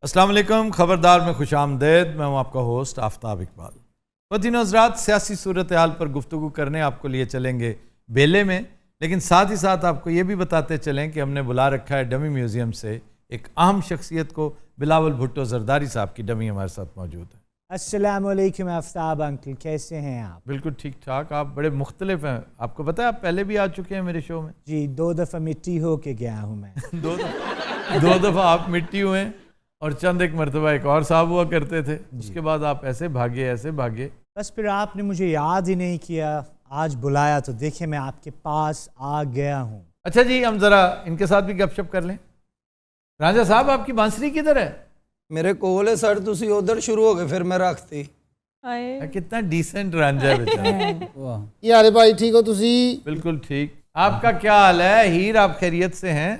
अस्सलाम वालेकुम, खबरदार में खुश आमदेद। मैं हूँ आपका होस्ट आफ्ताब इकबाल। ख़वातीन हज़रात, सियासी सूरत हाल पर गुफ्तगू करने आपको लिए चलेंगे बेले में, लेकिन साथ ही साथ आपको ये भी बताते चलें कि हमने बुला रखा है डमी म्यूज़ियम से एक अहम शख्सियत को। बिलावल भुट्टो ज़रदारी साहब की डमी हमारे साथ मौजूद है। अस्सलाम वालेकुम आफ्ताब अंकल, कैसे हैं आप? बिल्कुल ठीक ठाक। आप बड़े मुख्तलिफ हैं। आपको पता है आप पहले भी आ चुके हैं मेरे शो में। जी, 2 दफ़ा मिट्टी हो के गया हूँ मैं। दो दफ़ा आप मिट्टी हुए और चंद एक मरतबा एक और साहब हुआ करते थे। उसके बाद आप ऐसे भागे। बस फिर आपने मुझे याद ही नहीं किया। आज बुलाया तो देखिए मैं आपके पास आ गया हूँ। अच्छा जी, हम ज़रा इनके साथ भी गपशप कर लें। राजा साहब, आपकी बांसुरी किधर है? मेरे कोल है सर, तुसी उधर शुरू हो गए फिर मैं रखती। कितना डिसेंट रांझा है बेचारा। यार भाई ठीक हो तुसी? बिल्कुल ठीक। आपका क्या हाल है हीर? आप खैरियत से हैं?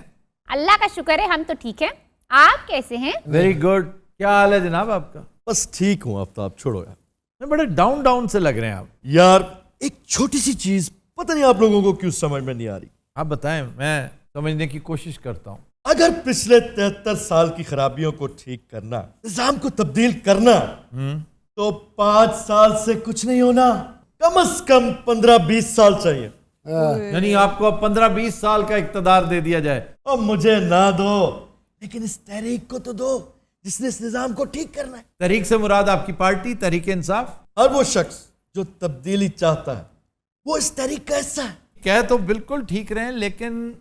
अल्लाह का शुक्र है, हम तो ठीक हैं। आप कैसे हैं? Very good. क्या हाल है जनाब आपका? बस ठीक हूँ आफ्ताब, छोड़ो यार। मैं बड़े डाउन से लग रहे हैं आप। यार एक छोटी सी चीज पता नहीं आप लोगों को क्यों समझ में नहीं आ रही। आप बताएं, मैं समझने की कोशिश करता हूँ। अगर पिछले 73 साल की खराबियों को ठीक करना, निजाम को तब्दील करना, तो 5 साल से कुछ नहीं होना, कम से कम 15-20 साल चाहिए। यानी आपको अब 15-20 साल का इक्तदार दे दिया जाए। और मुझे ना दो, लेकिन इस तहरीक को तो दो जिसने इस निजाम को ठीक करना है। तहरीक से मुराद आपकी पार्टी तहरीक इंसाफ? और वो शख्स जो तब्दीली चाहता है वो इस तहरीक का हिस्सा है। कह तो बिल्कुल ठीक रहे हैं, लेकिन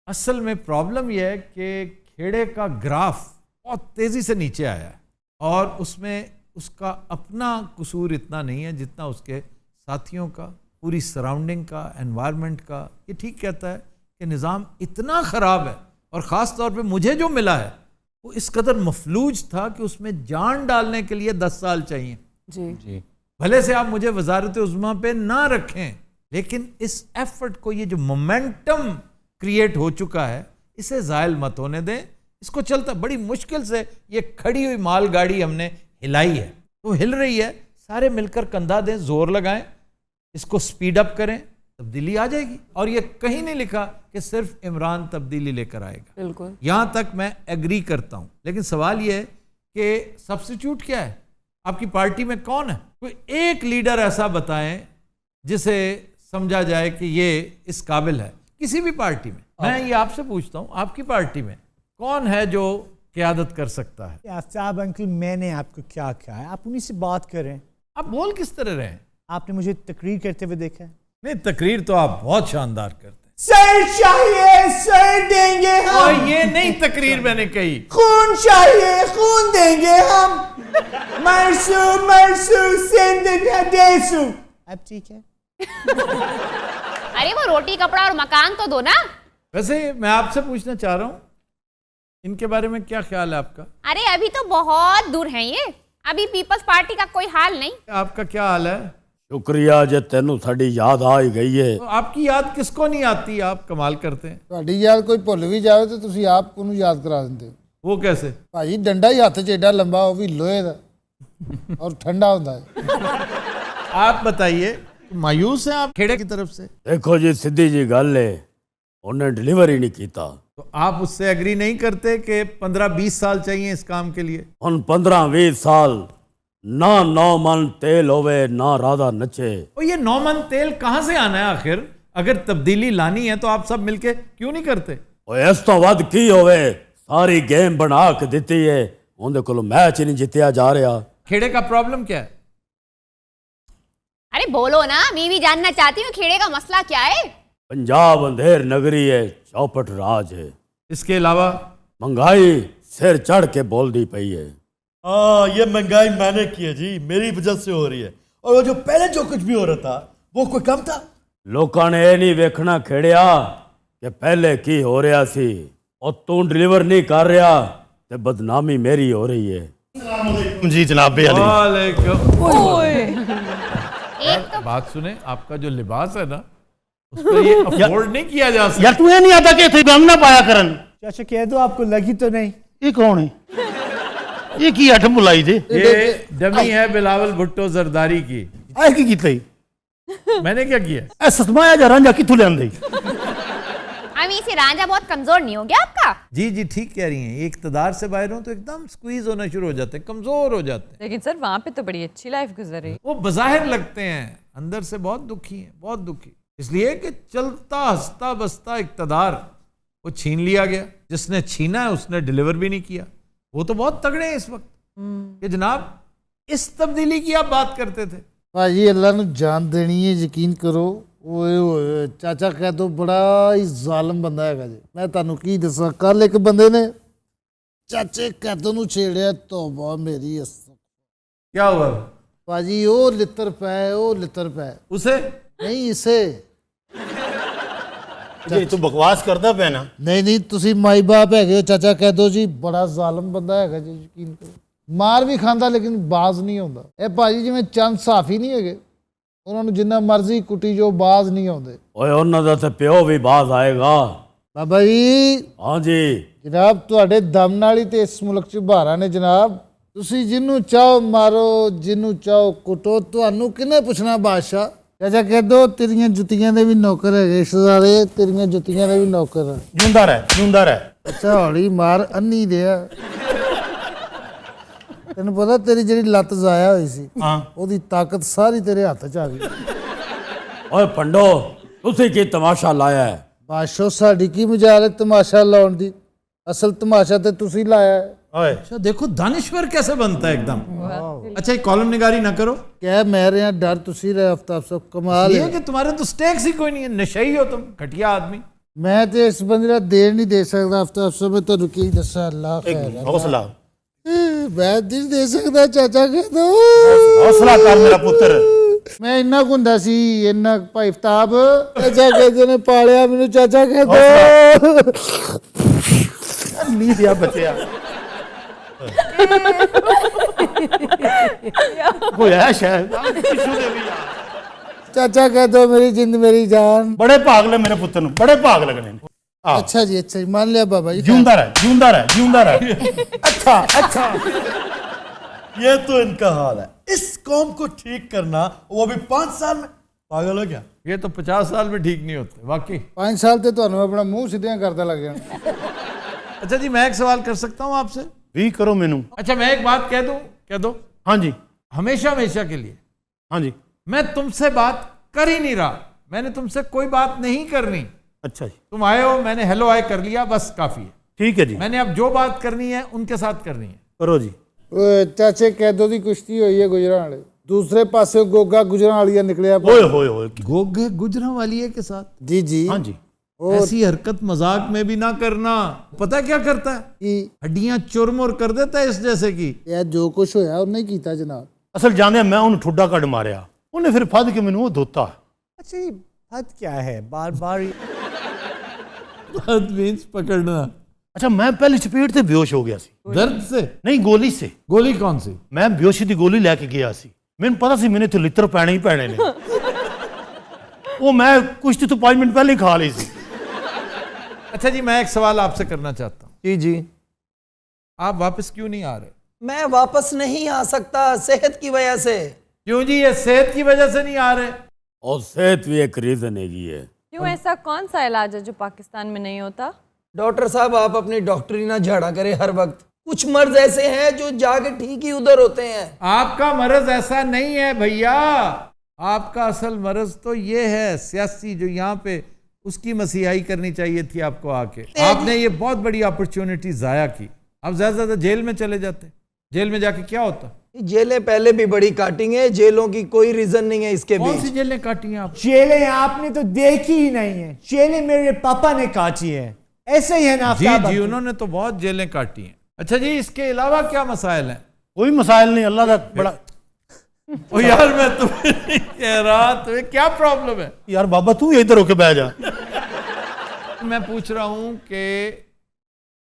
असल में प्रॉब्लम यह है कि खेड़े का ग्राफ बहुत तेज़ी से नीचे आया है और उसमें उसका अपना कसूर इतना नहीं है जितना उसके साथियों का, पूरी सराउंडिंग का, एनवायरनमेंट का। ये ठीक कहता है कि निज़ाम इतना ख़राब है और ख़ास तौर पे मुझे जो मिला है वो इस कदर मफलूज था कि उसमें जान डालने के लिए 10 साल चाहिए। जी। भले से आप मुझे वजारत उज़्मा पे ना रखें, लेकिन इस एफर्ट को, ये जो मोमेंटम क्रिएट हो चुका है, इसे ज़ायल मत होने दें। इसको चलता, बड़ी मुश्किल से ये खड़ी हुई मालगाड़ी हमने हिलाई है, तो हिल रही है। सारे मिलकर कंधा दें, जोर लगाएं, इसको स्पीड अप करें, तब्दीली आ जाएगी। और ये कहीं नहीं लिखा कि सिर्फ इमरान तब्दीली लेकर आएगा। बिल्कुल, यहां तक मैं एग्री करता हूं, लेकिन सवाल यह है कि सब्स्टिट्यूट क्या है? आपकी पार्टी में कौन है? कोई एक लीडर ऐसा बताएं जिसे समझा जाए कि ये इस काबिल है, किसी भी पार्टी में। मैं ये आपसे पूछता हूं, आपकी पार्टी में कौन है जो क़यादत कर सकता है? आफ्ताब अंकल, मैंने आपको क्या कहा है? आप उन्हीं से बात करें। आप बोल किस तरह रहे हैं? आपने मुझे तकरीर करते हुए देखा है? नहीं, तकरीर तो आप बहुत शानदार करते हैं। सर चाहिए, सर देंगे हम। और ये नहीं तकरीर मैंने कही। खून चाहिए, खून देंगे हम। मरसू देसू। अब ठीक है? अरे वो रोटी कपड़ा और मकान तो दो ना। वैसे मैं आपसे पूछना चाह रहा हूँ, इनके बारे में क्या ख्याल है आपका? अरे अभी तो बहुत दूर हैं ये, अभी पीपल्स पार्टी का कोई हाल नहीं। आपका क्या हाल है? शुक्रिया जे तेनू साडी याद आ ही गई है। तो आपकी याद किसको नहीं आती? आप कमाल करते हैं। ਤੁਹਾਡੀ याद कोई भुल भी जाए तो ਤੁਸੀਂ ਆਪ ਨੂੰ याद करा ਦਿੰਦੇ ਹੋ। वो कैसे? ਭਾਜੀ ਡੰਡਾ ਹੀ ਹੱਥ 'ਚ ਏਡਾ ਲੰਬਾ, ਉਹ ਵੀ ਲੋਹੇ ਦਾ और ठंडा ਹੁੰਦਾ है। आप बताइए, मायूस हैं आप खेड़े की तरफ से? देखो जी, सीधी जी गल है, उन्हें डिलीवर ही नहीं कीता। तो आप उससे एग्री नहीं करते कि 15-20 साल चाहिए इस काम के लिए? उन 15-20 साल ना 9 मन तेल होवे, ना राधा नचे। और ये 9 मन तेल कहाँ से आना है आखिर? अगर तब्दीली लानी है तो आप सब मिलके क्यों नहीं करते? और इस तो वध की होवे, सारी गेम बना के दी है, उनके कोलों मैच ही नहीं जितया जा रहा। खेड़े का प्रॉब्लम क्या है? अरे बोलो ना, मैं भी जानना चाहती हूँ खेड़े का मसला क्या है। पंजाब अंधेर नगरी है, चौपट राज है। इसके अलावा महंगाई सिर चढ़ के बोल दी पई है। हाँ, ये महंगाई मैंने की है जी, मेरी वजह से हो रही है। और वो जो पहले जो कुछ भी हो रहा था वो कोई कम था? लोगों ने ये नहीं वेखना खेड़िया कि पहले की हो रहा सी, और तू डिलीवर नहीं कर रहा तो बदनामी मेरी हो रही है। जी जनाब एक तो बात सुने, आपका जो लिबास है ना, उसको ये अफोर्ड नहीं किया जा सकता। यार तू ये नहीं आता कि थे हम ना पाया करन। चाचा कह दो, आपको लगी तो नहीं? ये कौन है? ये की अठ बुलाई जे? ये डमी है बिलावल भुट्टो जरदारी की। ऐ की कीते? मैंने क्या किया? ऐ सतमाया जा रंजा किथों लेंदे? मौलवी से रांझा बहुत कमजोर नहीं हो गया आपका? जी जी ठीक कह रही हैं, ये इक़्तिदार से बाहर हो तो एकदम स्क्वीज होना शुरू हो जाते हैं, कमजोर हो जाते हैं। लेकिन सर वहाँ पे तो बड़ी अच्छी लाइफ गुजर रही। वो बज़ाहिर लगते हैं, अंदर से बहुत दुखी हैं, बहुत दुखी, इसलिए कि चलता हंसता बसता इक़्तिदार वो छीन लिया गया। जिसने छीना है उसने डिलीवर भी नहीं किया। वो तो बहुत तगड़े हैं इस वक्त कि जनाब इस तब्दीली की आप बात करते थे। ਭਾਜੀ ਅੱਲਾ ਨੂੰ ਜਾਨ ਦੇਣੀ ਹੈ, ਯਕੀਨ ਕਰੋ। ਓਏ ਓਏ ਚਾਚਾ ਕੈਦੋ ਬੜਾ ਹੀ ਜ਼ਾਲਮ ਬੰਦਾ ਹੈਗਾ ਜੀ। ਮੈਂ ਤੁਹਾਨੂੰ ਕੀ ਦੱਸਾਂ, ਕੱਲ ਇੱਕ ਬੰਦੇ ਨੇ ਚਾਚੇ ਕੈਦੋ ਨੂੰ ਛੇੜਿਆ, ਤੋਬਾ ਮੇਰੀ क्या हुआ? ਭਾਜੀ ਉਹ ਲਿੱਤਰ ਪੈ, ਉਹ ਲਿੱਤਰ ਪੈ। उसे ਨਹੀਂ ਇਸੇ ਜੀ ਤੂੰ ਬਕਵਾਸ ਕਰਦਾ ਪਿਆ ਨਾ। ਨਹੀਂ ਨਹੀਂ ਤੁਸੀਂ ਮਾਈ ਬਾਪ ਹੈਗੇ ਹੋ ਚਾਚਾ ਕੈਦੋ ਜੀ, ਬੜਾ ਜ਼ਾਲਮ ਬੰਦਾ ਹੈਗਾ ਜੀ, ਯਕੀਨ ਕਰੋ। ਮਾਰ ਵੀ ਖਾਂਦਾ ਲੇਕਿਨ ਬਾਜ਼ ਨਹੀਂ ਆਉਂਦਾ। ਇਹ ਭਾਜੀ ਜਿਵੇਂ ਚੰਦ ਸਾਫੀ ਨਹੀਂ ਹੈਗੇ, ਉਹਨਾਂ ਨੂੰ ਜਿੰਨਾ ਮਰਜ਼ੀ ਕੁੱਟੀ ਜੋ ਬਾਜ਼ ਨਹੀਂ ਆਉਂਦੇ। ਓਏ ਉਹਨਾਂ ਦਾ ਤੇ ਪਿਓ ਵੀ ਬਾਜ਼ ਆਏਗਾ। ਬਾਬਾ ਜੀ ਹਾਂ ਜੀ ਜਨਾਬ ਤੁਹਾਡੇ ਦਮ ਨਾਲ ਹੀ ਤੇ ਇਸ ਮੁਲਕ 'ਚ ਬਹਾਰਾਂ ਨੇ ਜਨਾਬ। ਤੁਸੀਂ ਜਿਹਨੂੰ ਚਾਹੋ ਮਾਰੋ, ਜਿਹਨੂੰ ਚਾਹੋ ਕੁੱਟੋ, ਤੁਹਾਨੂੰ ਕਿਹਨੇ ਪੁੱਛਣਾ ਬਾਦਸ਼ਾਹ। ਚਾਚਾ ਕੈਦੋ ਤੇਰੀਆਂ ਜੁੱਤੀਆਂ ਦੇ ਵੀ ਨੌਕਰ ਹੈਗੇ ਸਾਰੇ, ਤੇਰੀਆਂ ਜੁੱਤੀਆਂ ਦੇ ਵੀ ਨੌਕਰ ਆ। ਜਿਉਂਦਾ ਰਹਿ, ਜਿਉਂਦਾ ਰਹਿ। ਅੱਛਾ ਹੌਲੀ ਮਾਰ, ਅੰਨੀ ਦਿਆ। ਤੈਨੂੰ ਪਤਾ ਤੇਰੀ ਜਿਹੜੀ ਲੱਤ ਜ਼ਾਇਆ ਹੋਈ ਸੀ, ਹਾਂ ਉਹਦੀ ਤਾਕਤ ਸਾਰੀ ਤੇਰੇ ਹੱਥ 'ਚ ਆ ਗਈ। ਓਏ ਪੰਡੋ ਤੁਸੀਂ ਕੀ ਤਮਾਸ਼ਾ ਲਾਇਆ ਹੈ? ਬਾਦਸ਼ਾਹ ਸਾਡੀ ਕੀ ਮਜਾਲ ਹੈ ਤਮਾਸ਼ਾ ਲਾਉਣ ਦੀ, ਅਸਲ ਤਮਾਸ਼ਾ ਤੇ ਤੁਸੀਂ ਲਾਇਆ ਹੈ। ਓਏ अच्छा देखो दानिश्वर कैसे बनता है एकदम। अच्छा ये कॉलम निगारी ना करो, ਕਹਿ ਮੈਂ ਰਿਹਾ डर तुसी रहे आफ्ताब साहब, कमाल ये है। कि तुम्हारे तो स्टेक्स ही कोई नहीं है, नशई हो तुम, घटिया आदमी। ਮੈਂ ਤੇ ਇਸ ਬੰਦੇ ਦਾ ਦੇਰ ਨਹੀਂ ਦੇ ਸਕਦਾ आफ्ताब साहब, मैं ਤੁਹਾਨੂੰ ਕੀ ਦੱਸਾਂ। ਅੱਲਾ ਇੱਕ ਖੈਰ ਹੌਸਲਾ ਮੈਂ ਦਿਲ ਦੇ ਸਕਦਾ ਚਾਚਾ ਕਹਿੰਦਾ। ਹੌਸਲਾ ਕਰ ਮੇਰਾ ਪੁੱਤਰ। ਮੈਂ ਇੰਨਾ ਕੁ ਹੁੰਦਾ ਸੀ, ਇੰਨਾ ਕੁ ਭਾਈ आफ्ताब ਚਾਚਾ ਕਹਿੰਦੇ ਨੇ ਪਾਲਿਆ ਮੈਨੂੰ, ਚਾਚਾ ਕਹਿੰਦਾ ਨਹੀਂ ਦਿਆ ਬਚਿਆ ਹੋਇਆ ਸ਼ਾਇਦ ਪਿੱਛੋਂ ਦੇ ਵੀ ਯਾਰ। ਚਾਚਾ ਕਹਿੰਦਾ ਮੇਰੀ ਜਿੰਦ ਮੇਰੀ ਜਾਨ। ਬੜੇ ਭਾਗ ਲੈ ਮੇਰੇ ਪੁੱਤਰ ਨੂੰ, ਬੜੇ ਭਾਗ ਲੱਗਣੇ ਨੇ। अच्छा जी मान लिया बाबा जी। जिंदा रह, जिंदा रह, जिंदा रह। अच्छा अच्छा ये तो इनका हाल है। इस कौम को ठीक करना, वो भी 5 साल में। पागल हो क्या? ये तो 50 साल में ठीक नहीं होते वाकई। 5 साल ਤੇ ਤੁਹਾਨੂੰ ਆਪਣਾ ਮੂੰਹ ਸਿੱਧਿਆਂ ਕਰਦਾ ਲੱਗ ਜਾਣਾ। अच्छा जी मैं एक सवाल कर सकता हूँ आपसे? भी करो मेनू। अच्छा मैं एक बात कह दूं, कह दो। हाँ जी हमेशा हमेशा के लिए हाँ जी। मैं तुमसे बात कर ही नहीं रहा, मैंने तुमसे कोई बात नहीं करनी। अच्छा जी तुम आए हो, मैंने हेलो हाय कर लिया, बस काफी है। ठीक है जी, मैंने अब जो बात करनी है उनके साथ करनी है। करो जी। ਓਏ ਚਾਚੇ ਕੈਦੋ ਦੀ ਕੁਸ਼ਤੀ ਹੋਈ ਹੈ ਗੁਜਰਾਂ ਵਾਲੇ, ਦੂਸਰੇ ਪਾਸੇ ਗੋਗਾ ਗੁਜਰਾਂ ਵਾਲੀਆ ਨਿਕਲਿਆ। ओए होए होए। गोगे गुजरा वाली है के साथ ਜੀ ਜੀ हाँ जी ऐसी हरकत मजाक में भी ना करना। पता क्या करता है? ਕੀ हड्डियां चुरमुर कर देता है इस जैसे की। ਇਹ ਜੋ ਕੁਛ ਹੋਇਆ ਉਹਨੇ ਹੀ ਕੀਤਾ ਜਨਾਬ। असल जाने मैं उन्हें ठुड्डा कट मारिया, उन्हें फिर फद के मैनू धोता। अच्छा ये हद क्या है, बार बार मीन्स पकड़ना। अच्छा मैं पहले चपेट से बेहोश हो गया सी। दर्द से? नहीं गोली से। गोली कौन सी? मैं बेहोशी की गोली लैके गया सी, मैंने पता सी मैंने इत्थे लित्र पैने ही पैने ने। वो मैं कुछ तो 5 मिनट पहले ही खा ली सी। अच्छा जी मैं एक सवाल आपसे करना चाहता हूँ। जी जी। आप वापस क्यों नहीं आ रहे? मैं वापस नहीं आ सकता सेहत की वजह से। क्यों जी, ये सेहत की वजह से नहीं आ रहे? और सेहत भी एक रीजन है। क्यों, ऐसा कौन सा इलाज है जो पाकिस्तान में नहीं होता? डॉक्टर साहब आप अपनी डॉक्टरी ना झाड़ा करें हर वक्त। कुछ मर्ज ऐसे हैं जो जाके ठीक ही उधर होते हैं। आपका मर्ज ऐसा नहीं है भैया, आपका असल मर्ज तो ये है सियासी, जो यहाँ पे उसकी मसीहाई करनी चाहिए थी आपको आके। आपने ये बहुत बड़ी अपॉर्चुनिटी जाया की। आप ज्यादा से ज्यादा जेल में चले जाते, जेल में जाके क्या होता? जेलें पहले भी बड़ी काटेंगे, जेलों की कोई रीजन नहीं है इसके कौन सी बीच। जेलें काटी हैं आप? जेलें आपने तो देखी ही नहीं है, जेलें मेरे पापा ने काटी है। ऐसे ही है ना जी आफ्ताब जी अब्दुल? उन्होंने तो बहुत जेलें काटी हैं। अच्छा जी इसके अलावा क्या मसाइल हैं? कोई मसाइल नहीं, अल्लाह का बड़ा। ओ यार मैं तुम्हें नहीं कह रहा, तुम्हें क्या प्रॉब्लम है? यार बाबा तू इधर होके बैठ जा। मैं पूछ रहा हूं कि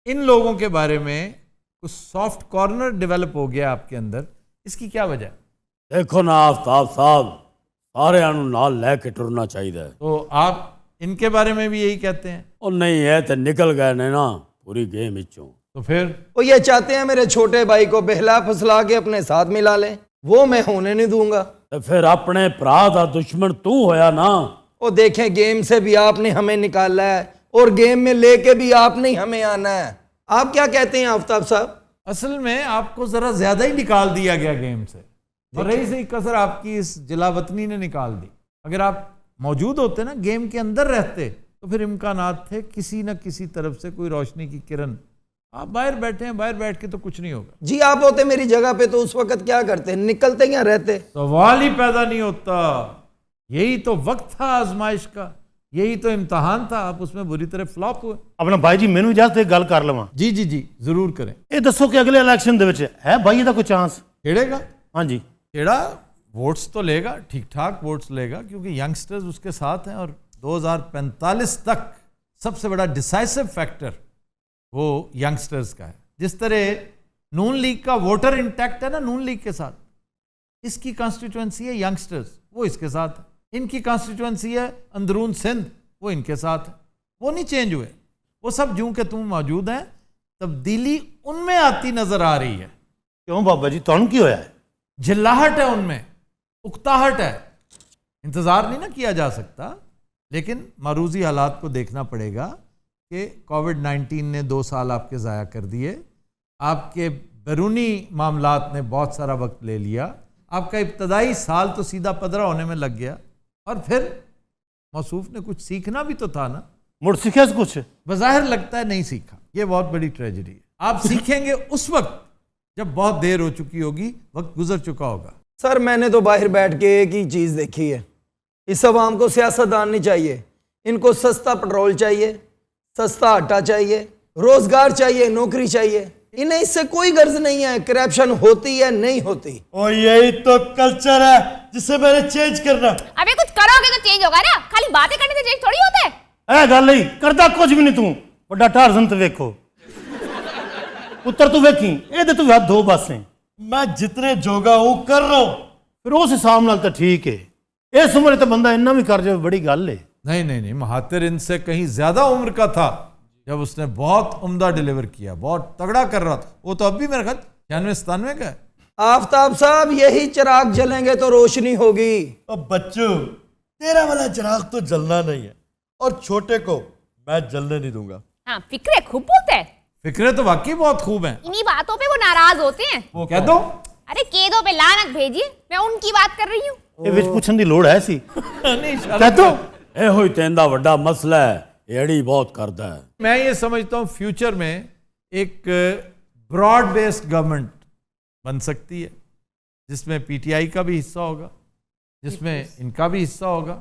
इन लोगों के बारे में कुछ सॉफ्ट कॉर्नर डेवलप हो गया आपके अंदर, इसकी क्या वजह? देखो ना आफ्ताब साहब, सारे नाल लैके टुरना चाहिए। तो आप इनके बारे में भी यही कहते हैं? और नहीं है तो निकल गए ने ना पूरी गेम इचों। तो फिर वो ये चाहते हैं मेरे छोटे भाई को बहला फुसला के अपने साथ मिला लें, वो मैं होने नहीं दूंगा। तो फिर अपने भरा दा दुश्मन तू होया ना। वो देखें गेम से भी आपने हमें निकाला है, और गेम में लेके भी आपने ही हमें आना है। आप क्या कहते हैं आफ्ताब साहब? असल में आपको जरा ज्यादा ही निकाल दिया गया गेम से, और रही सही कसर आपकी इस जिलावतनी ने निकाल दी। अगर आप मौजूद होते ना, गेम के अंदर रहते, तो फिर इम्कानात थे किसी न किसी तरफ से कोई रोशनी की किरण। आप बाहर बैठे हैं, बाहर बैठ के तो कुछ नहीं होगा। जी आप होते मेरी जगह पे तो उस वक्त क्या करते? निकलते या रहते? सवाल ही पैदा नहीं होता। यही तो वक्त था आजमाइश का, यही तो इम्तहान था। आप उसमें बुरी तरह फ्लॉप हुए। अपना भाई जी मैनू इजाजत एक गल कर लवां। जी जी जी जरूर करें। ਇਹ ਦੱਸੋ ਕਿ ਅਗਲੇ ਇਲੈਕਸ਼ਨ ਦੇ ਵਿੱਚ ਹੈ ਭਾਈ ਇਹਦਾ ਕੋਈ ਚਾਂਸ? खेड़ेगा ਹਾਂਜੀ खेड़ा वोट्स तो लेगा, ठीक ठाक वोट्स लेगा, क्योंकि यंगस्टर्स उसके साथ हैं। और 2045 तक सबसे बड़ा डिसाइसिव फैक्टर वो यंगस्टर्स का है। जिस तरह नून लीग का वोटर इंटैक्ट है ना नून लीग के साथ, इसकी कॉन्स्टिट्यूएंसी है यंगस्टर्स, वो इसके साथ है। इनकी कॉन्स्टिट्यूएंसी है अंदरून सिंध, वो इनके साथ है। वो नहीं चेंज हुए, वो सब जूं के तुम मौजूद हैं। तब्दीली उनमें आती नजर आ रही है। ਕਿਉਂ ਬਾਬਾ ਜੀ ਤੁਹਾਨੂੰ ਕੀ ਹੋਇਆ ਹੈ? झिल्लाहट है उनमें, उकताहट है। इंतज़ार नहीं ना किया जा सकता, लेकिन मारूजी हालात को देखना पड़ेगा कि कोविड-19 ने 2 साल आपके ज़ाया कर दिए। आपके बैरूनी मामलात ने बहुत सारा वक्त ले लिया। आपका इब्तदाई साल तो सीधा पदरा होने में लग गया, और फिर मौसूफ ने कुछ सीखना भी तो था ना। ਮੁੜ ਸਿੱਖਿਆ ਸੀ ਕੁਛ? बज़ाहिर लगता है नहीं सीखा। ये बहुत बड़ी ट्रेजेडी है। आप सीखेंगे उस वक्त जब बहुत देर हो चुकी होगी, वक्त गुजर चुका होगा। सर मैंने तो बाहर बैठ के एक ही चीज़ देखी है, इस अवाम को सियासतदान नहीं चाहिए, इनको सस्ता पेट्रोल चाहिए, सस्ता आटा चाहिए, रोजगार चाहिए, नौकरी चाहिए। इन्हें इससे कोई गर्ज नहीं है करप्शन होती है नहीं होती। और यही तो कल्चर है जिसे मैंने चेंज करना। अबे कुछ करोगे तो चेंज होगा ना, खाली बातें करने से चेंज थोड़ी होता है। ਇਹ ਗੱਲ ਨਹੀਂ ਕਰਦਾ ਕੁਝ ਵੀ ਨਹੀਂ ਤੂੰ। ਵੱਡਾ ਟਾਰਜ਼ਨ ਤੇ ਵੇਖੋ ਪੁੱਤਰ ਤੂੰ ਵੇਖੀ ਇਹਦੇ ਤੂੰ ਹੱਥ ਦੋ ਪਾਸੇ। मैं जितने जोगा हूं कर रहा हूं। ਫਿਰ ਉਸ ਹਿਸਾਬ ਨਾਲ ਤਾਂ ਠੀਕ ਹੈ। ਇਸ ਉਮਰੇ ਤੇ ਬੰਦਾ ਇੰਨਾ ਵੀ ਕਰ ਜਾਵੇ ਬੜੀ ਗੱਲ ਹੈ। नहीं नहीं नहीं, महातिर इनसे कहीं ज्यादा उम्र का था जब उसने बहुत उम्दा डिलीवर किया, बहुत तगड़ा कर रहा था। वो तो अब भी मेरे ख्याल 96-97 का है। आफ्ताब साहब यही चिराग जलेंगे तो रोशनी होगी। अब बच्चू तेरा वाला चिराग तो जलना नहीं है, और छोटे को मैं जलने नहीं दूंगा। हाँ फिक्रे खूब बोलते हैं। फिक्रे तो वाकई बहुत खूब हैं। इन्हीं बातों पे वो नाराज होते हैं। वो कह दो। अरे केदो पे लानत भेजिए, मैं उनकी बात कर रही हूँ। ਇਹ ਵਿੱਚ ਪੁੱਛਣ ਦੀ ਲੋੜ ਹੈ ਸੀ? नहीं, ਕਹਿ ਦੋ। ਇਹੋ ਹੀ ਤੈਂਦਾ ਵੱਡਾ ਮਸਲਾ ਹੈ, ਏੜੀ ਬਹੁਤ ਕਰਦਾ ਹੈ। मैं ये समझता हूँ फ्यूचर में एक ब्रॉड बेस्ड गवर्नमेंट बन सकती है, जिसमें पीटीआई का भी हिस्सा होगा, जिसमें इनका भी हिस्सा होगा।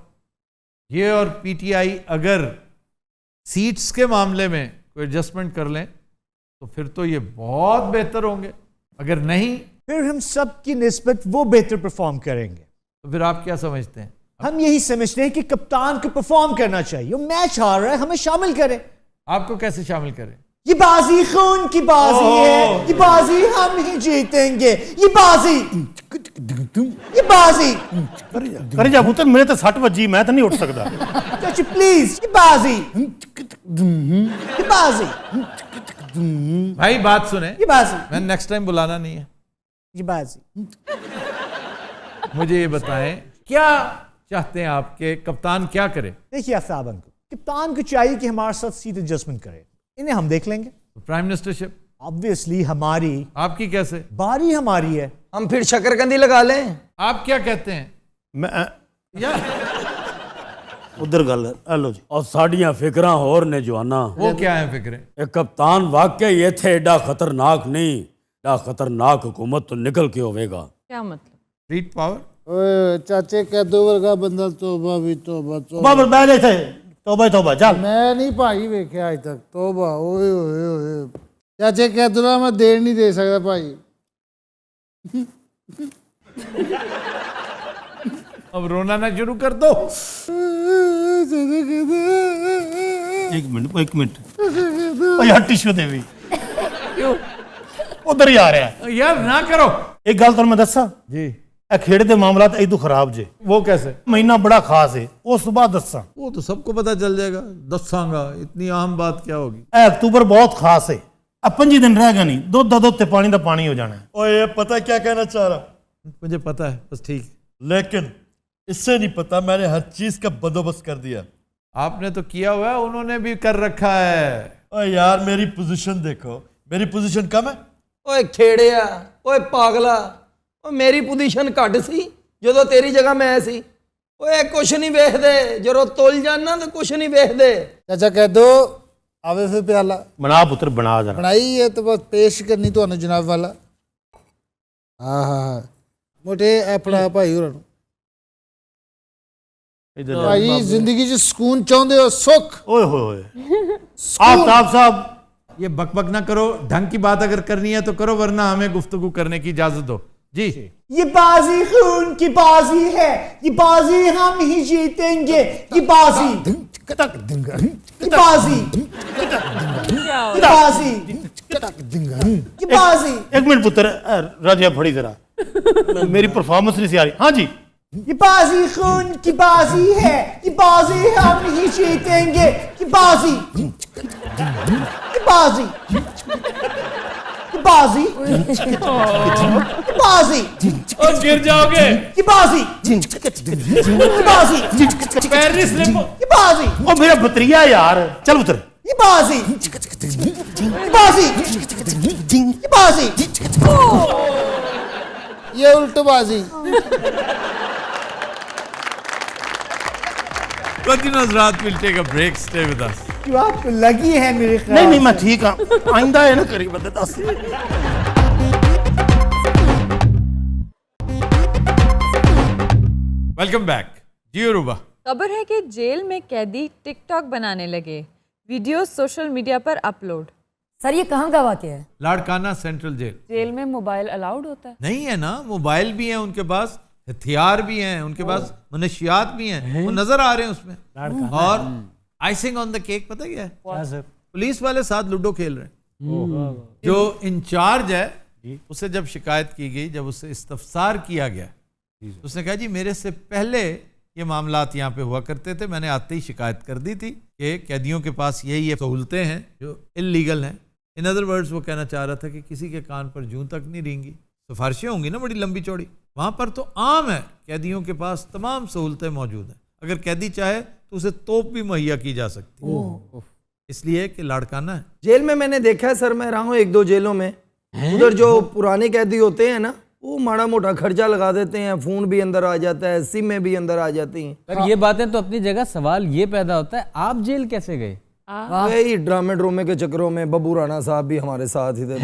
ये और पीटीआई अगर सीट्स के मामले में कोई एडजस्टमेंट कर लें तो फिर तो ये बहुत बेहतर होंगे। अगर नहीं फिर हम सब की निस्बत वो बेहतर परफॉर्म करेंगे। तो फिर आप क्या समझते हैं? हम यही समझते हैं कि कप्तान को परफॉर्म करना चाहिए। मैच हार रहा है, हमें शामिल करें। आपको कैसे शामिल करें? ये बाजी खून की बाजी है, ये बाजी हम ही जीतेंगे। ये बाजी ਕਰੀ ਜਾ ਪੁੱਤਰ ਮੇਰੇ ਤੇ 60 ਵੱਜੀ ਮੈਂ ਤਾਂ ਨਹੀਂ ਉੱਠ ਸਕਦਾ। चाची प्लीज, ये बाजी, ये बाजी, भाई बात सुने, ये बाजी, मैं नेक्स्ट टाइम बुलाना नहीं है। ये बाजी। मुझे ये बताएं क्या चाहते हैं आपके कप्तान क्या करे? देखिए आफ्ताब अंकल, कप्तान को चाहिए कि हमारे साथ सीधे एडजस्टमेंट करे। इन्हें हम देख लेंगे। प्राइम मिनिस्टरशिप ऑब्वियसली हमारी आपकी कैसे? बारी हमारी है। हम फिर शकरकंदी लगा लें। आप क्या कहते हैं? ਮੈਂ या ਉਧਰ ਗੱਲ ਹੈ ਲੋ ਜੀ। ਔਰ ਸਾਡੀਆਂ ਫਿਕਰਾਂ ਹੋਰ ਨੇ ਜਵਾਨਾ। वो क्या है फिक्रे? ਇਹ ਕਪਤਾਨ ਵਾਕਈ ਇੱਥੇ ਏਡਾ ਖਤਰਨਾਕ ਨਹੀਂ, ਏਡਾ ਖਤਰਨਾਕ ਹੁਕੂਮਤ ਤੋਂ ਨਿਕਲ ਕੇ ਹੋਵੇਗਾ। क्या मतलब? Street power. ਓਏ ਚਾਚੇ ਕੈਦੋ ਵਰਗਾ ਬੰਦਾ ਤੋਬਾ ਵੀ ਤੋਬਾ ਤੋਬਾ। ਬਾਬਾ ਬਹਿ ਜਾ ਇੱਥੇ। ਤੋਬਾ ਹੀ ਤੋਬਾ ਚੱਲ। ਮੈਂ ਨਹੀਂ ਭਾਈ ਵੇਖਿਆ ਅਜ ਤੱਕ। ਤੋਬਾ ਓਏ ਓਏ ਓਏ। ਚਾਚੇ ਕੈਦੋ ਦਾ ਮੈਂ ਦੇਣ ਨਹੀਂ ਦੇ ਸਕਦਾ ਭਾਈ। अब रोना ना शुरू कर दो। ਇੱਕ ਮਿੰਟ ਓ ਯਾਰ ਟਿਸ਼ੂ ਦੇ ਵੀ ਉਧਰ ਹੀ ਆ ਰਿਹਾ। यार ना करो। ਇੱਕ ਗੱਲ ਤੁਹਾਨੂੰ ਮੈਂ ਦੱਸਾਂ जी ਇਹ ਖੇਡ ਦੇ ਮਾਮਲਾਤ ਇਦੋਂ ਖਰਾਬ ਜੇ। वो कैसे? ਮਹੀਨਾ ਬੜਾ ਖਾਸ ਹੈ ਉਸ ਤੋਂ ਬਾਅਦ ਦੱਸਾਂ। वो तो सबको पता चल जाएगा। दसांगा, इतनी अहम बात क्या होगी? ਇਹ ਅਕਤੂਬਰ ਬਹੁਤ ਖਾਸ ਹੈ। ਆ 5 ਦਿਨ ਰਹਿ ਗਏ ਨਹੀਂ, ਦੁੱਧ ਦਾ ਦੁੱਧ ਤੇ ਪਾਣੀ ਦਾ ਪਾਣੀ ਹੋ ਜਾਣਾ। और ये पता क्या कहना चाह रहा, मुझे पता है, बस ठीक। लेकिन इससे नहीं पता मैंने हर चीज का बंदोबस्त कर दिया। आपने तो किया हुआ है, उन्होंने भी कर रखा है। ओए यार मेरी पोजीशन देखो, मेरी पोजीशन कम है। ओए खेड़िया, ओए पागला, ओए मेरी पोजीशन घट सी ਜਦੋਂ तेरी जगह मैं सी। ओए कुछ नहीं वेखदे, ਜਦੋਂ तुल जाना तो कुछ नहीं वेखदे। चाचा कह दो आवे फिर प्याला बना पुत्र बना जरा। बनाई है तो बस पेश करनी ਤੁਹਾਨੂੰ जनाब वाला। हाँ हाँ हाँ मोटे अपना भाई होਰਾਂ ਨੂੰ इधर भाई जिंदगी 'ਚ ਸਕੂਨ ਚਾਹੁੰਦੇ ਹੋ ਸੁੱਖ ओए होए आफ्ताब साहब ये बकबक ना करो, ढंग की बात अगर करनी है तो करो, वरना हमें गुफ्तगू करने की इजाजत दो जी। ये बाजी खून की बाजी है, ये बाजी हम ही जीतेंगे, ये बाजी, ये बाजी, ये बाजी, ये बाजी। एक मिनट पुत्र राजिया फड़ी जरा मेरी परफॉर्मेंस नहीं सी आ रही। हाँ जी ये बाजी खून की बाजी है, ये बाजी हम ही जीतेंगे, ये बाजी, ये बाजी, ये बाजी, ये बाजी, और गिर जाओगे, ये बाजी, ये बाजी, पैर नहीं स्लिप हो। ये बाजी, ओ मेरा भतरिया यार चल पुत्र। ये बाजी, ये बाजी, ये बाजी। ये उल्टबाजी। हज़रात, we'll take a break, stay with us। क्यों आपको लगी है मेरे ख्याल नहीं नहीं मैं ठीक हाँ, आइंदा है ना करी बता दस। वेलकम बैक जी रूबा। खबर है कि जेल में कैदी टिकटॉक बनाने लगे, वीडियो सोशल मीडिया पर अपलोड। सर ये कहाँ का वाक़या है? लाड़काना सेंट्रल जेल। जेल में मोबाइल अलाउड होता है? नहीं है ना, मोबाइल भी है उनके पास, हथियार भी हैं उनके पास, मनशियात भी हैं, वो नजर आ रहे हैं उसमें। और आइसिंग ऑन द केक पता क्या है? पुलिस वाले साथ लूडो खेल रहे हैं। जो इंचार्ज है उसे जब शिकायत की गई, जब उससे इस्तफसार किया गया, उसने कहा जी मेरे से पहले ये मामलात यहाँ पे हुआ करते थे, मैंने आते ही शिकायत कर दी थी कि कैदियों के पास यही सहूलतें हैं जो इल्लीगल हैं। इन अदर वर्ड्स वो कहना चाह रहा था कि किसी के कान पर जूं तक नहीं रेंगी, सिफारिशें होंगी ना बड़ी लंबी चौड़ी, वहाँ पर तो आम है, कैदियों के पास तमाम सहूलतें मौजूद हैं। अगर कैदी चाहे तो उसे तोप भी मुहैया की जा सकती है, इसलिए कि लाड़काना है। जेल में मैंने देखा है सर, मैं रहा हूँ एक दो जेलों में, उधर जो पुराने कैदी होते हैं ना, वो माड़ा मोटा खर्चा लगा देते हैं, फोन भी अंदर आ जाता है, सिमें भी अंदर आ जाती हैं। पर ये बातें तो अपनी जगह, सवाल ये पैदा होता है आप जेल कैसे गए? वही ड्रामे के चक्करों में बब्बू राणा साहब भी हमारे साथ ही थे।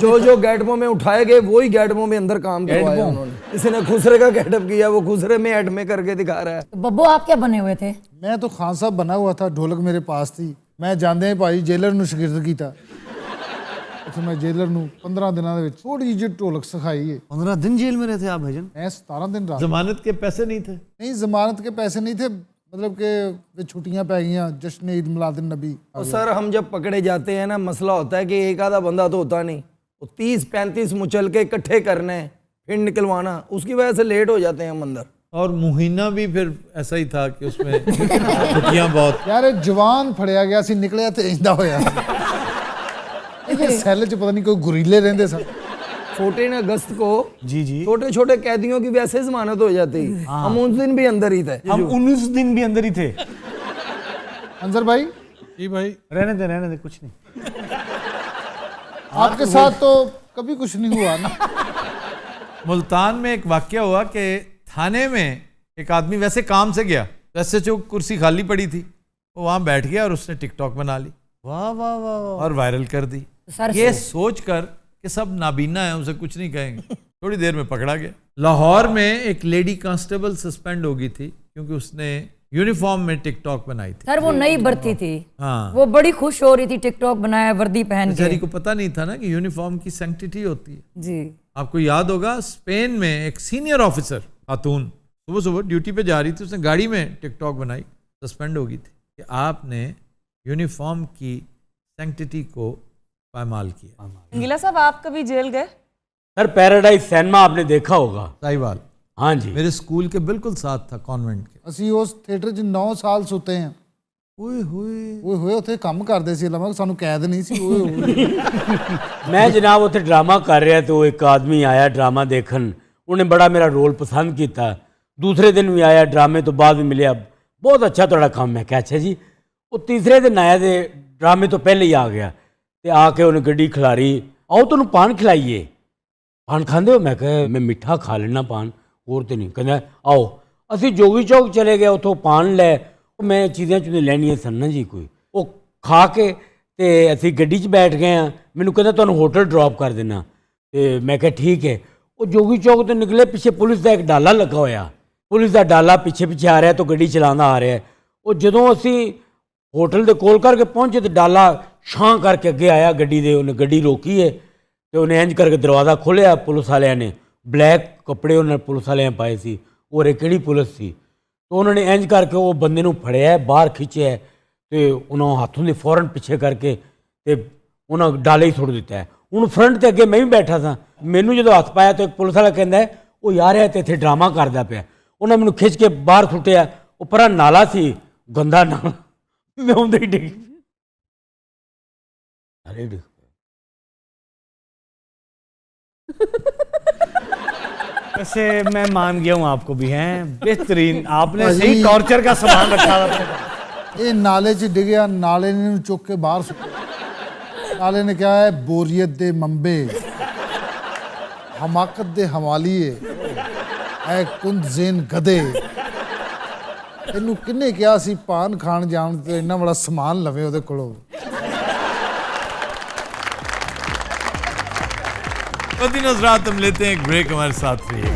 जो गैटमों में उठाए गए वही गैटमों में अंदर काम करवाया उन्होंने। किसी ने खुसरे का गैटअप किया, वो खुसरे में एड में करके दिखा रहा है। तो बब्बू आप क्या बने हुए थे? मैं तो खान साहब बना हुआ था, ढोलक मेरे पास थी। मैं ਜਾਂਦੇ ਭਾਈ ਜੇਲਰ ਨੂੰ ਸ਼ਾਗਿਰਦ ਕੀਤਾ। ਉੱਥੇ मैं जेलर ਨੂੰ 15 ਦਿਨਾਂ ਦੇ ਵਿੱਚ ਥੋੜੀ ਜਿਹੀ ਢੋਲਕ ਸਿਖਾਈ ਹੈ। 15 दिन जेल में रहे थे आप भाईजान? मैं 17 दिन रहा। जमानत के पैसे नहीं थे? नहीं जमानत के पैसे नहीं थे, मतलब कि छुट्टियां पै गई, जश्न ईद मिलाद नबी। और सर हम जब पकड़े जाते हैं ना, मसला होता है कि एक आधा बंदा तो होता नहीं, वो 30-35 मुचल के इकट्ठे करने फिर निकलवाना, उसकी वजह से लेट हो जाते हैं हम अंदर। और मुहीना भी फिर ऐसा ही था कि उसमें छुट्टियां बहुत। यार जवान फड़िया गया सी, निकलिया तो इंदा होया। सैल च पता नहीं कोई गुरीले रहंदे सन। 14 अगस्त को जी जी छोटे छोटे कैदियों की वैसे जमानत हो जाती, हम उस दिन भी अंदर ही थे। हम 19 दिन भी अंदर ही थे। अंजर भाई जी भाई रहने दे कुछ नहीं। आपके साथ तो कभी कुछ नहीं हुआ ना? मुल्तान में एक वाकया हुआ कि थाने में एक आदमी वैसे काम से गया, वैसे जो कुर्सी खाली पड़ी थी वो वहाँ बैठ गया और उसने टिकटॉक बना ली। वाह वाह वाह। और वायरल कर दी। ये सोचकर कि सब नाबीना है, उसे कुछ नहीं कहेंगे, थोड़ी देर में पकड़ा गया। लाहौर में एक लेडी कांस्टेबल सस्पेंड हो गई थी क्योंकि उसने यूनिफॉर्म में टिकटॉक बनाई थी। सर वो नई भर्ती थी, हाँ, वो बड़ी खुश हो रही थी, टिकटॉक बनाया वर्दी पहन के। बेचारी को पता नहीं था ना कि यूनिफॉर्म की सैंक्टिटी होती है। जी आपको याद होगा स्पेन में एक सीनियर ऑफिसर खातून सुबह सुबह ड्यूटी पे जा रही थी, उसने गाड़ी में टिकटॉक बनाई, सस्पेंड हो गई थी कि आपने यूनिफॉर्म की सैंक्टिटी को पामाल किया। गीला साहब आप कभी जेल गए? सर पैराडाइज सिनेमा आपने देखा होगा? साहिवाल, हाँ जी, मेरे स्कूल के बिल्कुल साथ था, कॉन्वेंट के। ਅਸੀਂ ਉਸ ਥੀਏਟਰ 'ਚ 9 ਸਾਲ ਸੁੱਤੇ ਹਾਂ। ओए होए ਓਏ ਹੋਏ ਉੱਥੇ ਕੰਮ ਕਰਦੇ ਸੀ, ਲਮਾ ਸਾਨੂੰ ਕੈਦ ਨਹੀਂ ਸੀ। ਓਏ ਹੋਏ मैं जनाब उत्थे ड्रामा कर रहा तो एक आदमी आया ड्रामा देखन, उन्हें बड़ा मेरा रोल पसंद किया। दूसरे दिन भी आया, ड्रामे तो बाद भी मिलिया, ਬਹੁਤ ਅੱਛਾ ਤੁਹਾਡਾ ਕੰਮ। ਮੈਂ ਕਿਹਾ ਅੱਛਾ ਜੀ। ਉਹ ਤੀਸਰੇ ਦਿਨ ਆਇਆ ਤੇ ਡਰਾਮੇ ਤੋਂ ਪਹਿਲੇ ਹੀ ਆ ਗਿਆ ਤੇ ਆ ਕੇ ਉਹਨੇ ਗੱਡੀ ਖਿਲਾਰੀ, ਆਓ ਤੁਹਾਨੂੰ ਪਾਨ ਖਿਲਾਈਏ। ਪਾਨ ਖਾਂਦੇ ਹੋ? ਮੈਂ ਕਿਹਾ ਮੈਂ ਮਿੱਠਾ ਖਾ ਲੈਣਾ ਪਾਨ, ਹੋਰ ਤੇ ਨਹੀਂ। ਕਹਿੰਦਾ ਆਓ। ਅਸੀਂ ਜੋਗੀ ਚੌਕ ਚਲੇ ਗਏ, ਉੱਥੋਂ ਪਾਨ ਲੈ, ਮੈਂ ਚੀਜ਼ਾਂ ਲੈਣੀਆਂ ਸਨ ਨਾ ਜੀ ਕੋਈ। ਉਹ ਖਾ ਕੇ ਤੇ ਅਸੀਂ ਗੱਡੀ 'ਚ ਬੈਠ ਗਏ ਹਾਂ। ਮੈਨੂੰ ਕਹਿੰਦਾ ਤੁਹਾਨੂੰ ਹੋਟਲ ਡ੍ਰੌਪ ਕਰ ਦੇਣਾ ਤੇ ਮੈਂ ਕਿਹਾ ਠੀਕ ਹੈ। ਉਹ ਜੋਗੀ ਚੌਕ ਤੋਂ ਨਿਕਲੇ, ਪਿੱਛੇ ਪੁਲਿਸ ਦਾ ਇੱਕ ਡਾਲਾ ਲੱਗਾ ਹੋਇਆ, ਪੁਲਿਸ ਦਾ ਡਾਲਾ ਪਿੱਛੇ ਪਿੱਛੇ ਆ ਰਿਹਾ ਤਾਂ ਗੱਡੀ ਚਲਾਉਂਦਾ ਆ ਰਿਹਾ। ਉਹ ਜਦੋਂ ਅਸੀਂ ਹੋਟਲ ਦੇ ਕੋਲ ਕਰਕੇ ਪਹੁੰਚੇ ਤੇ ਡਾਲਾ ਛਾਂ ਕਰਕੇ ਅੱਗੇ ਆਇਆ ਗੱਡੀ ਦੇ। ਉਹਨੇ ਗੱਡੀ ਰੋਕੀ ਹੈ ਤੇ ਉਹਨੇ ਇੰਜ ਕਰਕੇ ਦਰਵਾਜ਼ਾ ਖੋਲ੍ਹਿਆ। ਪੁਲਿਸ ਵਾਲਿਆਂ ਨੇ ਬਲੈਕ ਕੱਪੜੇ ਉਹਨਾਂ ਪੁਲਿਸ ਵਾਲਿਆਂ ਪਾਏ ਸੀ, ਉਹ ਕਿਹੜੀ ਪੁਲਿਸ ਸੀ। ਤਾਂ ਉਹਨਾਂ ਨੇ ਇੰਜ ਕਰਕੇ ਉਹ ਬੰਦੇ ਨੂੰ ਫੜਿਆ, ਬਾਹਰ ਖਿੱਚਿਆ ਤੇ ਉਹਨਾਂ ਹੱਥੋਂ ਦੇ ਫੌਰਨ ਪਿੱਛੇ ਕਰਕੇ ਤੇ ਉਹਨਾਂ ਡਾਲੇ ਹੀ ਸੁੱਟ ਦਿੱਤਾ ਹੈ। ਹੁਣ ਫਰੰਟ ਤੇ ਅੱਗੇ ਮੈਂ ਵੀ ਬੈਠਾ ਸਾਂ, ਮੈਨੂੰ ਜਦੋਂ ਹੱਥ ਪਾਇਆ ਤਾਂ ਇੱਕ ਪੁਲਿਸ ਵਾਲਾ ਕਹਿੰਦਾ ਉਹ ਯਾਰ ਇਹ ਤੇ ਇੱਥੇ ਡਰਾਮਾ ਕਰਦਾ ਪਿਆ। ਉਹਨਾਂ ਮੈਨੂੰ ਖਿੱਚ ਕੇ ਬਾਹਰ ਸੁੱਟਿਆ। ਉਹ ਪਰਾਂ ਨਾਲਾ ਸੀ, ਗੰਦਾ ਨਾਲਾ, ਮੈਂ ਉਹਦੇ ਹੀ ਡਿੱਗ ਅਰੇ ਡਿੱਗ वैसे मैं मान गया हूँ आपको भी हैं बेहतरीन, आपने सही टॉर्चर का सामान रखा था। ਇਹ ਨਾਲੇ 'ਚ ਡਿੱਗਿਆ, ਨਾਲੇ ਨੇ ਇਹਨੂੰ ਚੁੱਕ ਕੇ ਬਾਹਰ ਸੁੱਟਿਆ। ਨਾਲੇ ਨੇ ਕਿਹਾ ਹੈ ਬੋਰੀਅਤ ਦੇ ਮੰਬੇ, ਹਮਾਕਤ ਦੇ ਹਵਾਲੀਏ, ਐ ਕੁੰਦ ਜ਼ੇਨ ਗਧੇ। ਇਹਨੂੰ ਕਿੰਨੇ ਕਿਹਾ ਸੀ ਪਾਨ ਖਾਣ ਜਾਣ ਤੇ ਇੰਨਾ ਬੜਾ ਸਮਾਨ ਲਵੇ ਉਹਦੇ ਕੋਲੋਂ। दिन रात हम लेते हैं एक ब्रेक, हमारे साथ रहिए।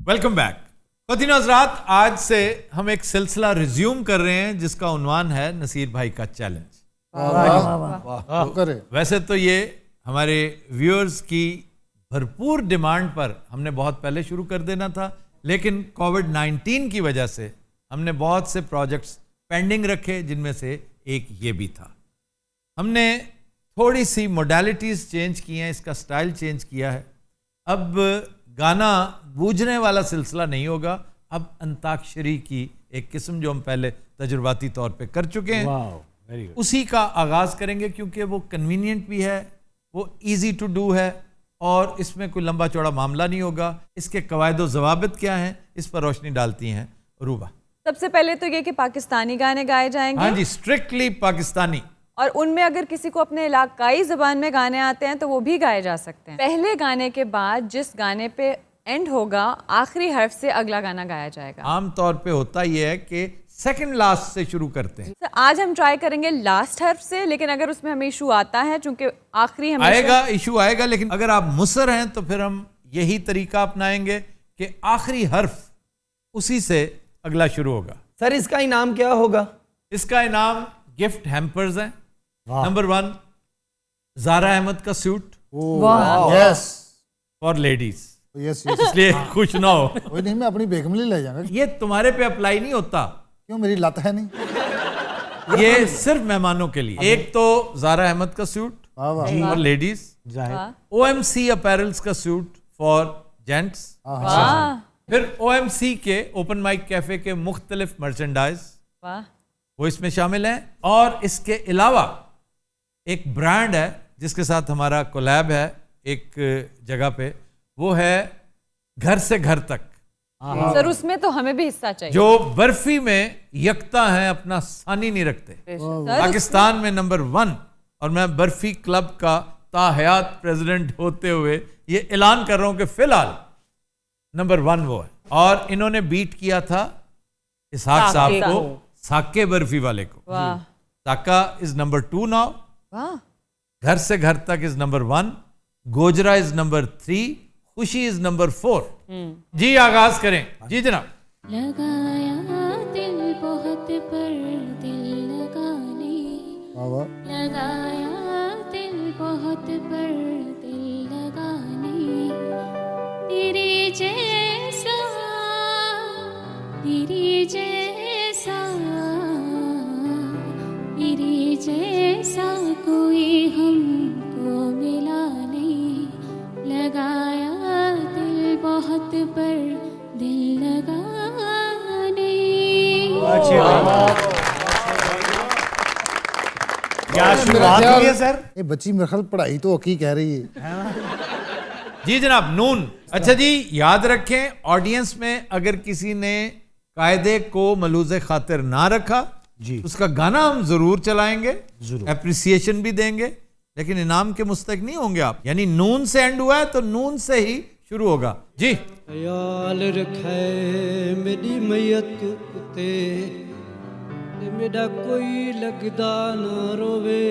Welcome back. कदीन हजरात, आज से हम एक सिलसिला रिज्यूम कर रहे हैं जिसका उन्वान है नसीर भाई का चैलेंज। करे वैसे तो ये हमारे व्यूअर्स की भरपूर डिमांड पर हमने बहुत पहले शुरू कर देना था, लेकिन कोविड-19 की वजह से हमने बहुत से प्रोजेक्ट्स पेंडिंग रखे, जिनमें से एक ये भी था। हमने थोड़ी सी मोडालिटीज़ चेंज की हैं, इसका स्टाइल चेंज किया है। अब गाना बूझने वाला सिलसिला नहीं होगा, अब अंताक्षरी की एक किस्म जो हम पहले तजुर्बाती तौर पे कर चुके हैं, उसी का आगाज़ करेंगे, क्योंकि वो कन्वीनियंट भी है, वो इजी टू डू है और इसमें कोई लंबा चौड़ा मामला नहीं होगा। इसके कवायद व ज़वाबित क्या हैं, इस पर रोशनी डालती हैं रूबा। सबसे पहले तो ये कि पाकिस्तानी गाने गाए जाएंगे। हाँ जी, स्ट्रिक्टली पाकिस्तानी। और उनमें अगर किसी को अपने इलाकाई ज़बान में गाने आते हैं तो वो भी गाए जा सकते हैं। पहले गाने के बाद जिस गाने पे एंड होगा, आखिरी हर्फ से अगला गाना गाया जाएगा। आम तौर पे होता यह है कि सेकंड लास्ट से शुरू करते हैं। तो आज हम ट्राई करेंगे लास्ट हर्फ से, लेकिन अगर उसमें हमें इशू आता है, चूंकि आखिरी हमेशा आएगा, इशू आएगा, लेकिन अगर आप मुसर हैं तो फिर हम यही तरीका अपनाएंगे कि आखिरी हर्फ उसी से अगला शुरू होगा। सर इसका इनाम क्या होगा? इसका इनाम गिफ्ट हैम्पर्स हैं। नंबर 1 ज़ारा अहमद का suit yes for ladies, yes इसलिए खुश ना हो। कोई नहीं, मैं अपनी बेगम ले ले जाऊंगा। ये तुम्हारे पे अप्लाई नहीं होता, क्यों, मेरी लत है नहीं। ये सिर्फ मेहमानों के लिए। एक तो ज़ारा अहमद का सूट वाह वाह, फॉर लेडीज, OMC अपैरल्स का सूट फॉर जेंट्स, फिर OMC के ओपन माइक कैफे के मुख्तलिफ मर्चेंडाइज वो इसमें शामिल हैं। और इसके अलावा एक ब्रांड है जिसके साथ हमारा कोलैब है एक जगह पे, वो है घर से घर तक। सर उसमें तो हमें भी हिस्सा चाहिए। जो बर्फी में यकता है, अपना सानी नहीं रखते। पाकिस्तान में नंबर 1, और मैं बर्फी क्लब का ताहयात प्रेसिडेंट होते हुए ये ऐलान कर रहा हूं कि फिलहाल नंबर 1 वो है। और इन्होंने बीट किया था इसहाक साहब को, साके बर्फी वाले को। साका इज नंबर 2 नाउ, घर से घर तक is number 1, Gojra is number 3, खुशी इज नंबर 4। जी आगाज करें। जी जनाब। लगाया दिल बहुत पर दिल लगाने, लगाया दिल बहुत पर दिल लगाने, तेरे जैसा तेरे जैसा तेरे जैसा कोई हमको मिला नहीं, लगाया दिल बहुत पर दिल लगाने। क्या शुरुआत हुई है सर। ये बच्ची मेरे ख्याल पढ़ाई तो हकी कह रही है। जी जनाब, नून। अच्छा जी, याद रखें ऑडियंस में अगर किसी ने कायदे को मलूज़ खातिर ना रखा जी, उसका गाना हम जरूर चलाएंगे, एप्रिसिएशन भी देंगे, लेकिन इनाम के मुस्तक नहीं होंगे आप। यानी नून से एंड हुआ है तो नून से ही शुरू होगा जी। ख्याल रखे मेरी मैयत उते मेरा कोई लगदा ना रोवे,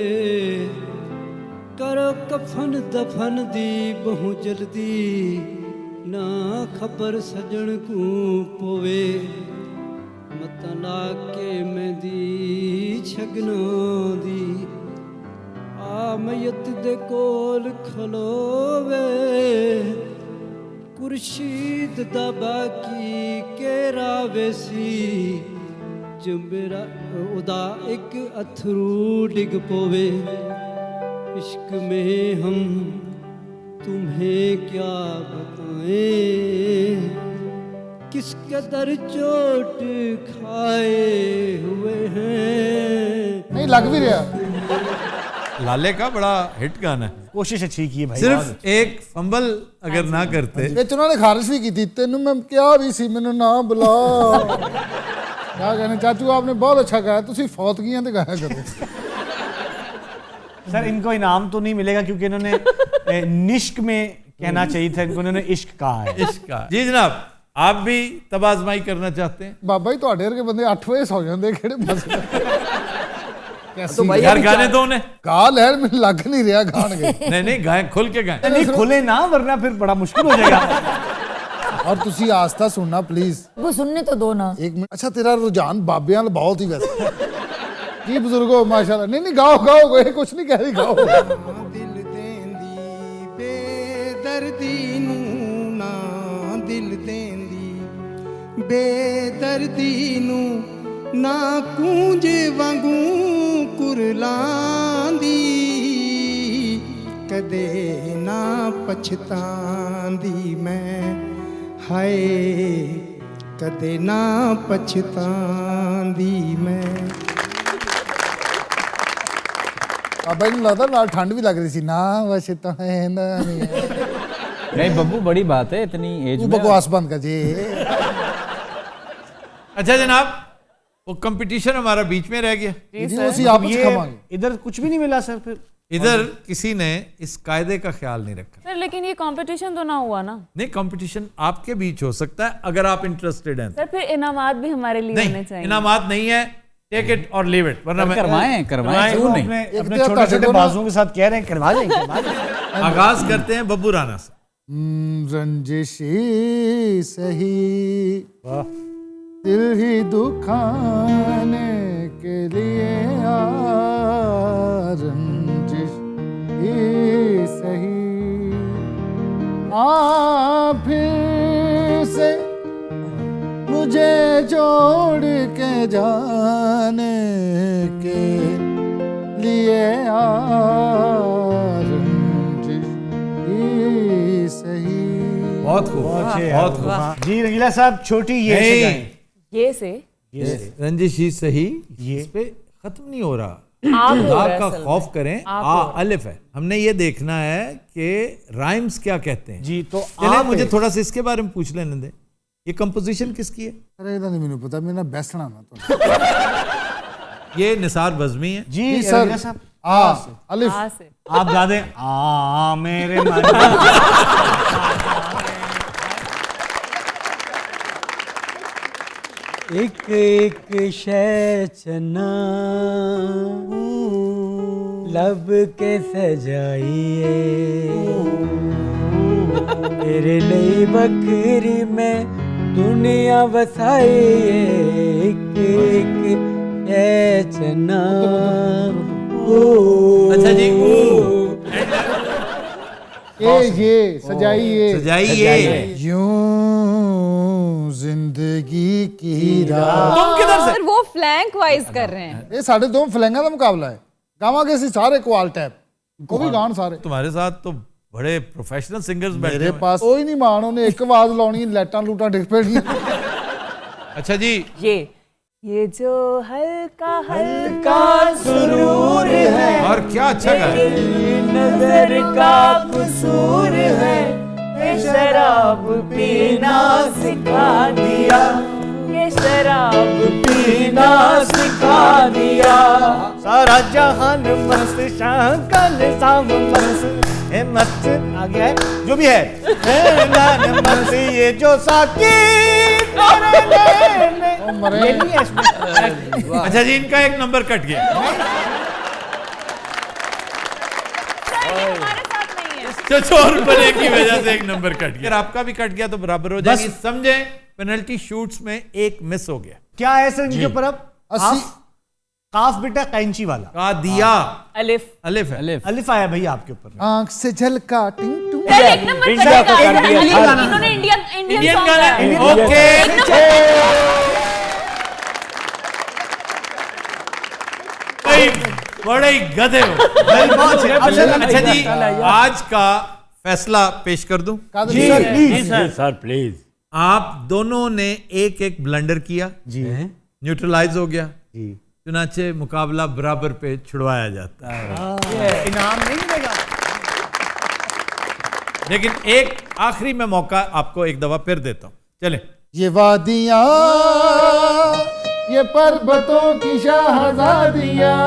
करो कफन दफन दी बहु जल्दी, ना खबर सजन को पोवे, मत ला के मेंदी छगना दी, आ मैयत दे कोल खलोवे, कुर्शीद दा बाकी केरा वेसी, जो मेरा उदा एक अथरू डिग पोवे, इश्क में हम तुम्हें क्या बताएं, किस कदर चोट खाए हुए हैं। नहीं लग भी रहा। लाले का बड़ा हिट गाना है। कोशिश अच्छी की है भाई, सिर्फ एक फंबल अगर ना करते। ਵਿੱਚ ਉਹਨਾਂ ਨੇ ਖਾਰਿਸ਼ भी की थी, तेनू मैं ਕਿਹਾ भी ਸੀ ਮੈਨੂੰ ना बुला। क्या कहने चाचू, आपने बहुत अच्छा गाया, तुसी फौतगियां ते गाया करो। सर इनको इनाम तो नहीं मिलेगा क्योंकि इन्होंने निश्क में कहना चाहिए था, इनको इन्होंने इश्क कहा है। इश्क कहा। जी जनाब, आप भी तब आजमाई करना चाहते हैं? बाबा जी ਤੁਹਾਡੇ ਵਰਗੇ ਬੰਦੇ 8 ਵਜੇ ਸੌ ਜਾਂਦੇ, ਕਿਹੜੇ ਮਸਲੇ। तो भाई यार गाने दो ने गा लहर में लग नहीं रहा गाने। नहीं नहीं गाएं, खुल के गाएं। नहीं खुले ना, वरना फिर बड़ा मुश्किल हो जाएगा। और तुसी आस्था सुनना प्लीज। वो सुनने तो दो ना। एक मिनट। अच्छा तेरा रुझान बाबियां वाला बहुत ही वैसे। जी बुजुर्गो माशाल्लाह। नहीं नहीं गाओ गाओ, कोई कुछ नहीं कह रही, गाओ। दिल देंदी बेदर्दी नू ना, दिल देंदी बेदर्दी नू ना, कूंजे वांगू कुरलांदी, कदे ना पछतांदी मैं, हाय कदे ना पछतांदी मैं। बाबा जी लगता नाल ठंड भी लग रही सी ना, वैसे तो है ना नहीं है। नहीं बब्बू, बड़ी बात है इतनी एज में। बकवास बंद कर जी। अच्छा जनाब, वो कंपटीशन हमारा बीच में रह गया। इधर कुछ भी नहीं मिला सर। फिर इधर किसी ने इस कायदे का ख्याल नहीं रखा। सर लेकिन ये कंपटीशन तो ना हुआ ना। नहीं, कंपटीशन आपके बीच हो सकता है अगर आप इंटरेस्टेड हैं। सर फिर इनामात भी हमारे लिए होने चाहिए। इनामात नहीं है, टेक इट और लीव इट, वरना करवाएं क्यों नहीं। अपने छोटे छोटे बाजुओं के साथ कह रहे हैं करवा दें। आगाज करते हैं बब्बू राना से। रंजिशी सही दिल ही दुखाने के लिए रंजिश ही सही, फिर से मुझे जोड़ के जाने के लिए रंजिश ही सही। बहुत खूब, बहुत खूब। जी रंगीला साहब, छोटी ये से रंजिश ही सही, इस पे खत्म नहीं हो रहा। खुदा का खौफ करें, अलिफ है। हमने ये देखना है कि राइम्स क्या कहते हैं जी। तो मुझे थोड़ा सा इसके बारे में पूछ लेने दें, ये कंपोजिशन किसकी है? अरे इधर नहीं, मैंने पता, मेरा बेसना ना तो। ये निसार बज़मी है जी सर साहब। अलिफ आप गा दें। मेरे मन एक एक शय चना लब के सजाइए, तेरे लिए बकरी में दुनिया बसाइए, एक एक शय चना। अच्छा जी, ये सजाइए यूं जिंदगी की राह। तुम किधर से? वो फ्लैंक वाइज कर रहे हैं। ये साढ़े दो फ्लैंगा का मुकाबला है। गावांगे सी सारे क्वाल टैप, को भी गान सारे। तुम्हारे साथ तो बड़े प्रोफेशनल सिंगर्स बैठे मेरे पास कोई नहीं मान, उन्हें एक आवाज लानी, लाइटां लूटां डिग पेड़ियां। अच्छा जी, ये जो हल्का हल्का सुरूर है और क्या अच्छा गाया। नजर का कसूर है, शराब पीना सिखा दिया, ये शराब पीना सिखा दिया। सारा जहान मस्त शाकल शाम मस्त है मस्त आ गया है जो भी है मस्त ये जो साकी ये नहीं है इसमें। अच्छा जी, इनका एक नंबर कट गया। तो 100 रुपए की वजह से एक नंबर कट गया। अगर आपका भी कट गया तो बराबर हो जाएगी। समझे, पेनल्टी शूट्स में एक मिस हो गया। क्या है सर इनके ऊपर अब? काफ बेटा कैंची वाला का दिया। अलिफ अलिफ है। अलिफ आया भैया आपके ऊपर। आंख से झलका टिंग टुंग। एक नंबर इंडिया को कर दिया। इन्होंने इंडियन सॉन्ग गाया। ओके, बड़े ही गधे हो। अच्छा जी, आज का फैसला पेश कर दूं? जी सर प्लीज। आप दोनों ने एक एक ब्लंडर किया जी, न्यूट्रलाइज हो गया जी, चुनाचे मुकाबला बराबर पे छुड़वाया जाता है। इनाम नहीं मिलेगा। लेकिन एक आखिरी में मौका आपको एक दफा फिर देता हूं, चले। ये वादियाँ, ये पर्वतों की शहजादियाँ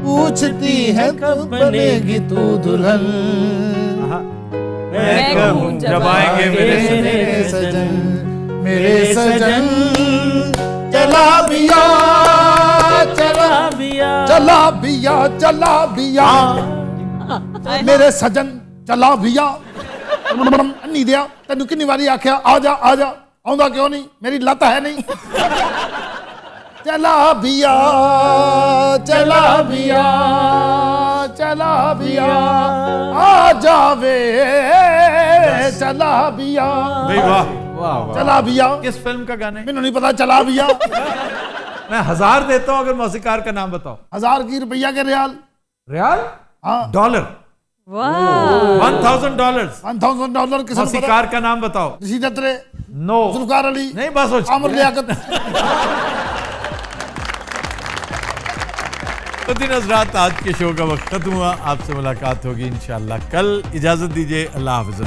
पूछती है कब बनेगी तू दुल्हन। मैं कहूं जब आएंगे मेरे सजन, मेरे सजन। चला बिया, चला बिया, चला बिया, चला बिया, मेरे सजन चला बिया। नहीं दिया तेन कितनी बारी आख्या आ जा आ जा, आउंदा क्यों नहीं? मेरी लत है नहीं। चला बिया, चला बिया, चला बिया, आ जावे चला बिया। भाई वाह वाह वाह। चला बिया किस फिल्म का गाना है? मैंने नहीं पता। चला बिया। मैं 1000 देता हूं अगर मौसीकार का नाम बताओ। 1000 की रुपया के रियाल। रियाल? हाँ, डॉलर। $1000। $1000 किस मौसीकार का नाम बताओ। रशीद अत्रे, नो, जुल्फकार अली, नहीं बस हो आमिर लियाकत। तो दिन हज़रात, आज के शो का वक्त खत्म हुआ। आपसे मुलाकात होगी इंशाअल्लाह कल। इजाजत दीजिए, अल्लाह हाफ़िज़।